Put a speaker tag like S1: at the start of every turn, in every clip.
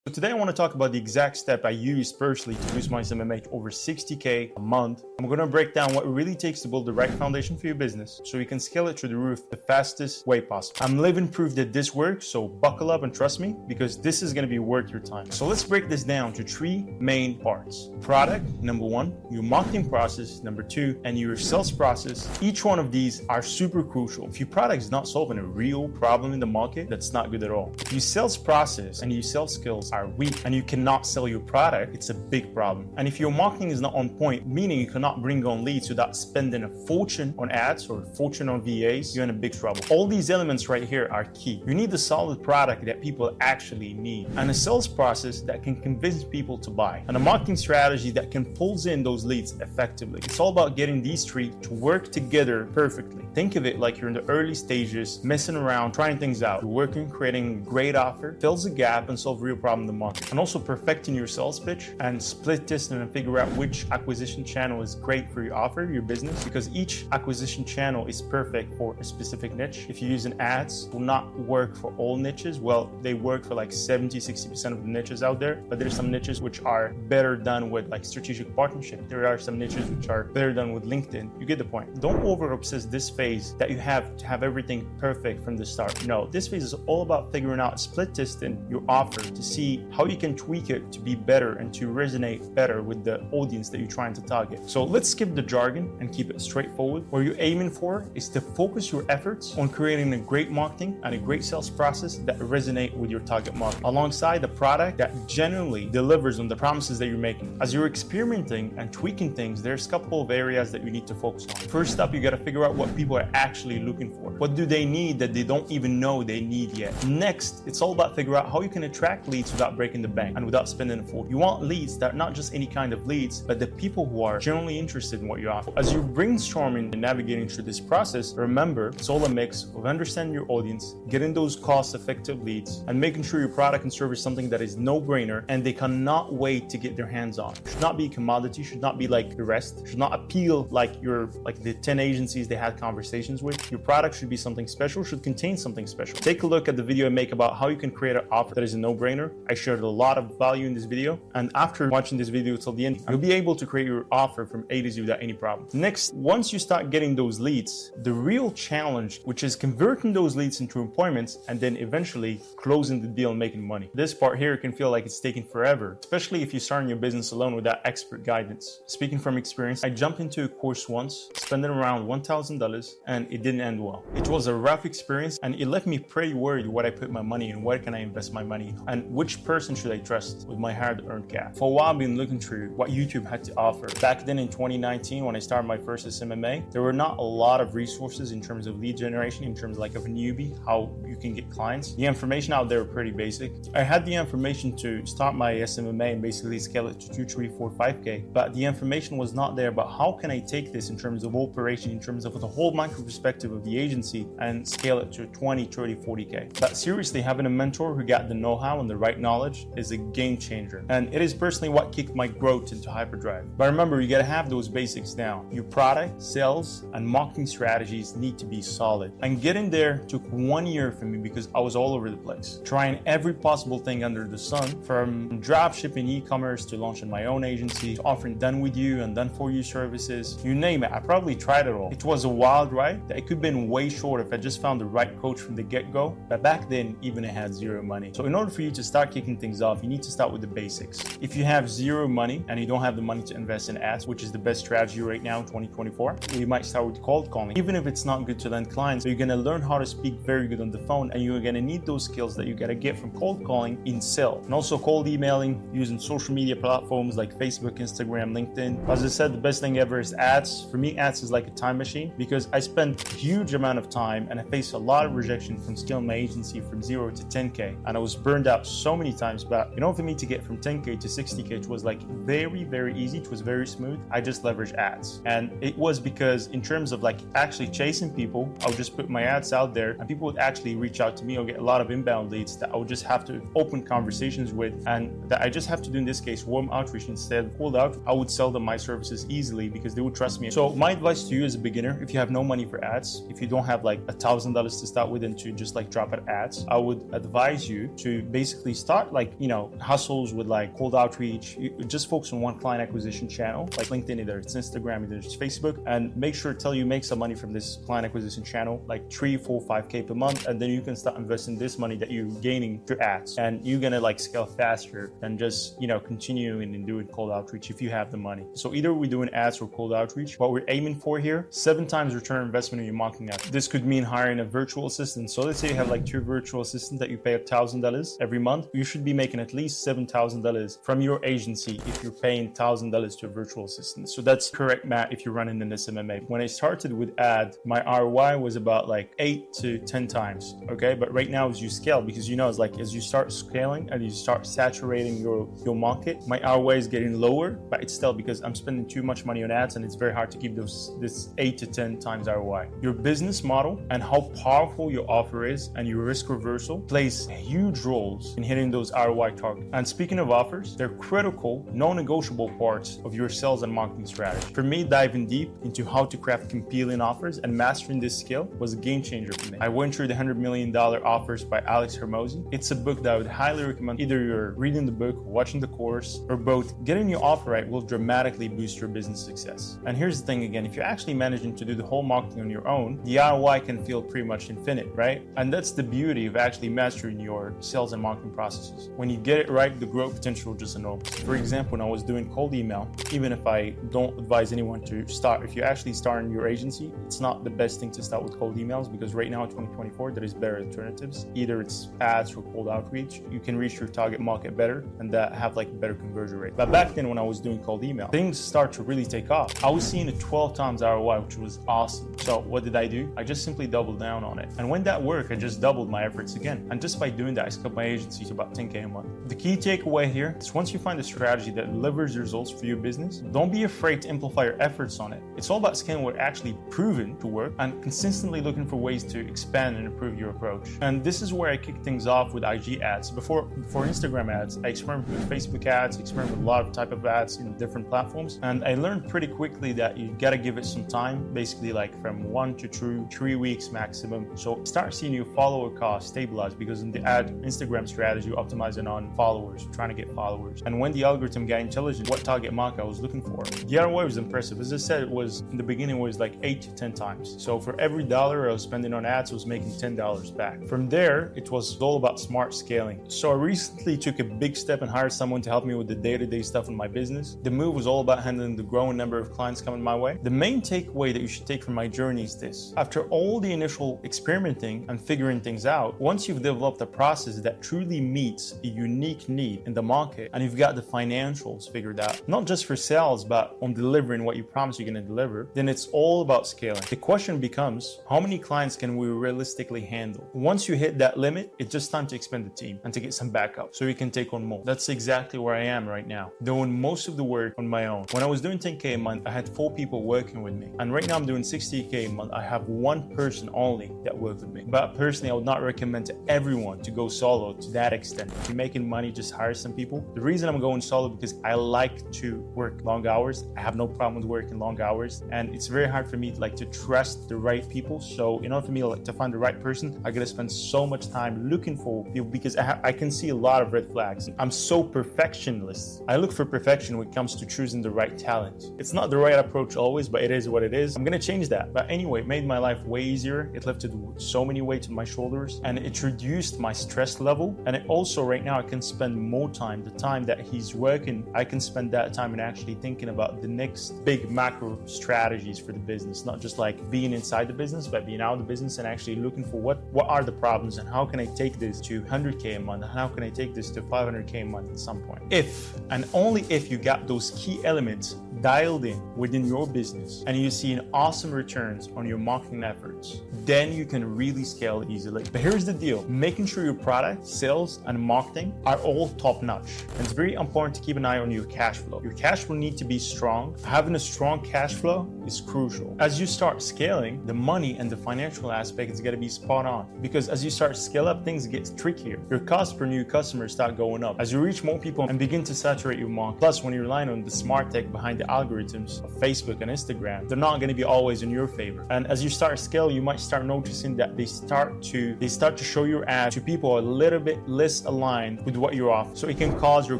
S1: So today I want to talk about the exact step I use personally to boost my SMMA to over 60K a month. I'm going to break down what it really takes to build the right foundation for your business so you can scale it to the roof the fastest way possible. I'm living proof that this works, so buckle up and trust me because this is going to be worth your time. So let's break this down to three main parts. Product, number one, your marketing process, number two, and your sales process. Each one of these are super crucial. If your product is not solving a real problem in the market, that's not good at all. If your sales process and your sales skills are weak and you cannot sell your product, it's a big problem. And if your marketing is not on point, meaning you cannot bring on leads without spending a fortune on ads or a fortune on VAs, you're in a big trouble. All these elements right here are key. You need a solid product that people actually need, and a sales process that can convince people to buy, and a marketing strategy that can pull in those leads effectively. It's all about getting these three to work together perfectly. Think of it like you're in the early stages, messing around, trying things out. You're working, creating a great offer, fills a gap, and solve real problem in the market. And also perfecting your sales pitch and split testing and figure out which acquisition channel is great for your offer, your business, because each acquisition channel is perfect for a specific niche. If you're using ads, it will not work for all niches. Well, they work for like 70-60% of the niches out there, but there's some niches which are better done with like strategic partnership. There are some niches which are better done with LinkedIn. You get the point. Don't over obsess this phase that you have to have everything perfect from the start. No, this phase is all about figuring out, split testing your offer to see how you can tweak it to be better and to resonate better with the audience that you're trying to target. So let's skip the jargon and keep it straightforward. What you're aiming for is to focus your efforts on creating a great marketing and a great sales process that resonate with your target market, alongside a product that genuinely delivers on the promises that you're making. As you're experimenting and tweaking things, there's a couple of areas that you need to focus on. First up, you got to figure out what people are actually looking for. What do they need that they don't even know they need yet? Next, it's all about figuring out how you can attract leads without breaking the bank and without spending a fortune. You want leads that are not just any kind of leads, but the people who are genuinely interested in what you offer. As you're brainstorming and navigating through this process, remember, it's all a mix of understanding your audience, getting those cost-effective leads, and making sure your product and service is something that is no-brainer and they cannot wait to get their hands on. It should not be a commodity, should not be like the rest, should not appeal like the 10 agencies they had conversations with. Your product should be something special, should contain something special. Take a look at the video I make about how you can create an offer that is a no-brainer. I shared a lot of value in this video, and after watching this video till the end, you'll be able to create your offer from A to Z without any problem. Next, once you start getting those leads, the real challenge, which is converting those leads into appointments and then eventually closing the deal and making money. This part here can feel like it's taking forever, especially if you're starting your business alone without expert guidance. Speaking from experience, I jumped into a course once, spending around $1,000, and it didn't end well. It was a rough experience, and it left me pretty worried what I put my money in, where can I invest my money in, and which person should I trust with my hard-earned cash. For a while, I've been looking through what YouTube had to offer. Back then in 2019, when I started my first SMMA, there were not a lot of resources in terms of lead generation, in terms of like of a newbie, how you can get clients. The information out there were pretty basic. I had the information to start my SMMA and basically scale it to 2, 3, 4, 5K, but the information was not there about how can I take this in terms of operation, in terms of the whole micro perspective of the agency and scale it to 20, 30, 40K. But seriously, having a mentor who got the know-how and the right knowledge is a game changer. And it is personally what kicked my growth into hyperdrive. But remember, you gotta have those basics down. Your product, sales, and marketing strategies need to be solid. And getting there took 1 year for me because I was all over the place, trying every possible thing under the sun, from drop shipping, e-commerce, to launching my own agency, to offering done with you and done for you services. You name it, I probably tried it all. It was a wild ride that it could have been way shorter if I just found the right coach from the get-go. But back then, even I had zero money. So in order for you to start kicking things off, you need to start with the basics. If you have zero money and you don't have the money to invest in ads, which is the best strategy right now in 2024, you might start with cold calling. Even if it's not good to land clients, you're gonna learn how to speak very good on the phone, and you're gonna need those skills that you gotta get from cold calling in sales. And also cold emailing, using social media platforms like Facebook, Instagram, LinkedIn. As I said, the best thing ever is ads. For me, ads is like a time machine because I spent a huge amount of time and I faced a lot of rejection from scaling my agency from 0 to 10K. And I was burned out so many times, but for me to get from 10K to 60K, it was like very, very easy. It was very smooth. I just leveraged ads. And it was because in terms of like actually chasing people, I would just put my ads out there and people would actually reach out to me or get a lot of inbound leads that I would just have to open conversations with, and that I just have to do in this case warm outreach instead of cold out. I would sell them my services easily because they would trust me. So my advice to you as a beginner, if you have no money for ads, if you don't have like $1,000 to start with and to just like drop at ads, I would advise you to basically start start like, hustles with like cold outreach. You just focus on one client acquisition channel, like LinkedIn, either it's Instagram, either it's Facebook, and make sure till you make some money from this client acquisition channel, like 3, 4, 5K per month. And then you can start investing this money that you're gaining through ads, and you're gonna like scale faster than just, continuing and doing cold outreach if you have the money. So either we're doing ads or cold outreach. What we're aiming for here, 7 times return on investment in your marketing effort. This could mean hiring a virtual assistant. So let's say you have like 2 virtual assistants that you pay $1,000 every month. You should be making at least $7,000 from your agency if you're paying $1,000 to a virtual assistant. So that's correct math if you're running an SMMA. When I started with ad, my ROI was about like 8 to 10 times. Okay, but right now as you scale, because it's like as you start scaling and you start saturating your market, my ROI is getting lower, but it's still because I'm spending too much money on ads, and it's very hard to keep this 8 to 10 times ROI. Your business model and how powerful your offer is and your risk reversal plays huge roles in hitting those ROI targets. And speaking of offers, they're critical, non-negotiable parts of your sales and marketing strategy. For me, diving deep into how to craft compelling offers and mastering this skill was a game changer for me. I went through the $100 million offers by Alex Hormozi. It's a book that I would highly recommend. Either you're reading the book, watching the course, or both. Getting your offer right will dramatically boost your business success. And here's the thing again, if you're actually managing to do the whole marketing on your own, the ROI can feel pretty much infinite, right? And that's the beauty of actually mastering your sales and marketing processes. When you get it right, the growth potential just enormous. For example, when I was doing cold email, even if I don't advise anyone to start, if you actually start in your agency, it's not the best thing to start with cold emails, because right now in 2024, there is better alternatives. Either it's ads or cold outreach. You can reach your target market better and that have like a better conversion rate. But back then when I was doing cold email, things start to really take off. I was seeing a 12 times ROI, which was awesome. So what did I do? I just simply doubled down on it. And when that worked, I just doubled my efforts again. And just by doing that, I scaled my agency to about 10K a month. The key takeaway here is once you find a strategy that delivers results for your business, don't be afraid to amplify your efforts on it. It's all about scaling what actually proven to work and consistently looking for ways to expand and improve your approach. And this is where I kick things off with IG ads. Before Instagram ads, I experimented with Facebook ads, experimented with a lot of type of ads in different platforms. And I learned pretty quickly that you gotta give it some time, basically like from 1 to 3 weeks maximum. So start seeing your follower cost stabilize, because in the ad Instagram strategy, you're optimizing on followers, you're trying to get followers. And when the algorithm got intelligent, what target market I was looking for, the ROI was impressive. As I said, it was in the beginning, it was like 8 to 10 times. So for every dollar I was spending on ads, I was making $10 back. From there, it was all about smart scaling. So I recently took a big step and hired someone to help me with the day-to-day stuff in my business. The move was all about handling the growing number of clients coming my way. The main takeaway that you should take from my journey is this: after all the initial experimenting and figuring things out, once you've developed a process that truly meets a unique need in the market, and you've got the financials figured out, not just for sales, but on delivering what you promise you're going to deliver, then it's all about scaling. The question becomes, how many clients can we realistically handle? Once you hit that limit, it's just time to expand the team and to get some backup so you can take on more. That's exactly where I am right now, doing most of the work on my own. When I was doing 10K a month, I had 4 people working with me. And right now I'm doing 60K a month. I have 1 person only that works with me. But personally, I would not recommend to everyone to go solo to that extent. If you're making money, just hire some people. The reason I'm going solo because I like to work long hours. I have no problem with working long hours. And it's very hard for me to trust the right people. So in order for me to find the right person, I gotta spend so much time looking for people, because I can see a lot of red flags. I'm so perfectionist. I look for perfection when it comes to choosing the right talent. It's not the right approach always, but it is what it is. I'm gonna change that. But anyway, it made my life way easier. It lifted so many weights on my shoulders, and it reduced my stress level. And it also, right now, I can spend more time. The time that he's working, I can spend that time in actually thinking about the next big macro strategies for the business, not just like being inside the business, but being out of the business and actually looking for what are the problems and how can I take this to 100K a month, and how can I take this to 500K a month at some point. If and only if you got those key elements dialed in within your business and you're seeing awesome returns on your marketing efforts, then you can really scale easily. But here's the deal: making sure your product, sales, and marketing are all top notch. And it's very important to keep an eye on your cash flow. Your cash flow needs to be strong. Having a strong cash flow is crucial. As you start scaling, the money and the financial aspect is going to be spot on, because as you start to scale up, things get trickier. Your cost per new customer start going up as you reach more people and begin to saturate your market. Plus, when you're relying on the smart tech behind the algorithms of Facebook and Instagram, they're not going to be always in your favor. And as you start to scale, you might start noticing that they start to show your ad to people a little bit less misaligned with what you're offering. So it can cause your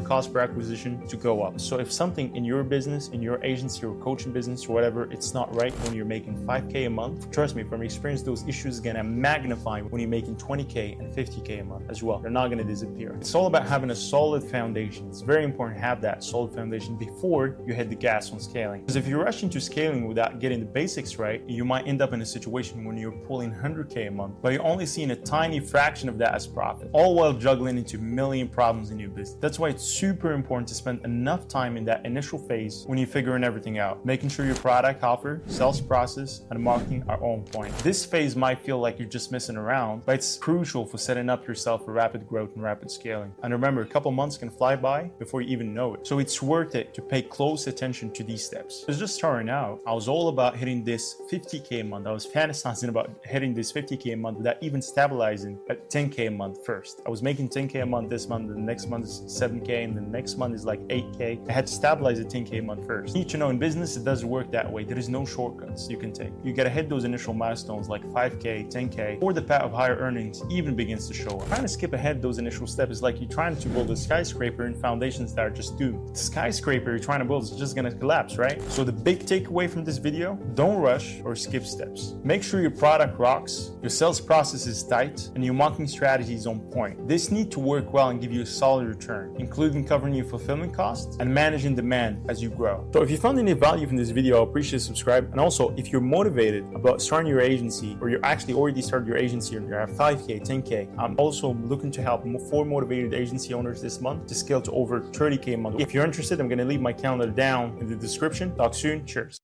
S1: cost per acquisition to go up. So if something in your business, in your agency or coaching business or whatever, it's not right when you're making 5K a month, trust me, from experience, those issues are gonna magnify when you're making 20K and 50K a month as well. They're not gonna disappear. It's all about having a solid foundation. It's very important to have that solid foundation before you hit the gas on scaling. Because if you rush into scaling without getting the basics right, you might end up in a situation when you're pulling 100K a month, but you're only seeing a tiny fraction of that as profit, all while juggling into a million problems in your business. That's why it's super important to spend enough time in that initial phase when you're figuring everything out, making sure your product offer, sales process, and marketing are on point. This phase might feel like you're just messing around, but it's crucial for setting up yourself for rapid growth and rapid scaling. And remember, a couple months can fly by before you even know it. So it's worth it to pay close attention to these steps. I was just starting out. I was all about hitting this 50K a month. I was fantasizing about hitting this 50K a month without even stabilizing at 10K a month first. I was making 10K a month this month, and the next month is 7K, and the next month is like 8K. I had to stabilize at 10K a month first. You need to know in business, it doesn't work that way. There is no shortcuts you can take. You gotta hit those initial milestones like 5K, 10K, before the path of higher earnings even begins to show up. Trying to skip ahead those initial steps is like you're trying to build a skyscraper in foundations that are just doomed. The skyscraper you're trying to build is just gonna collapse, right? So the big takeaway from this video, don't rush or skip steps. Make sure your product rocks, your sales process is tight, and your marketing strategy is on point. This needs to work well and give you a solid return, including covering your fulfillment costs and managing demand as you grow. So if you found any value from this video, I appreciate subscribe. And also, if you're motivated about starting your agency, or you're actually already started your agency and you have 5K, 10K, I'm also looking to help 4 motivated agency owners this month to scale to over 30K a month. If you're interested, I'm going to leave my calendar down in the description. Talk soon. Cheers.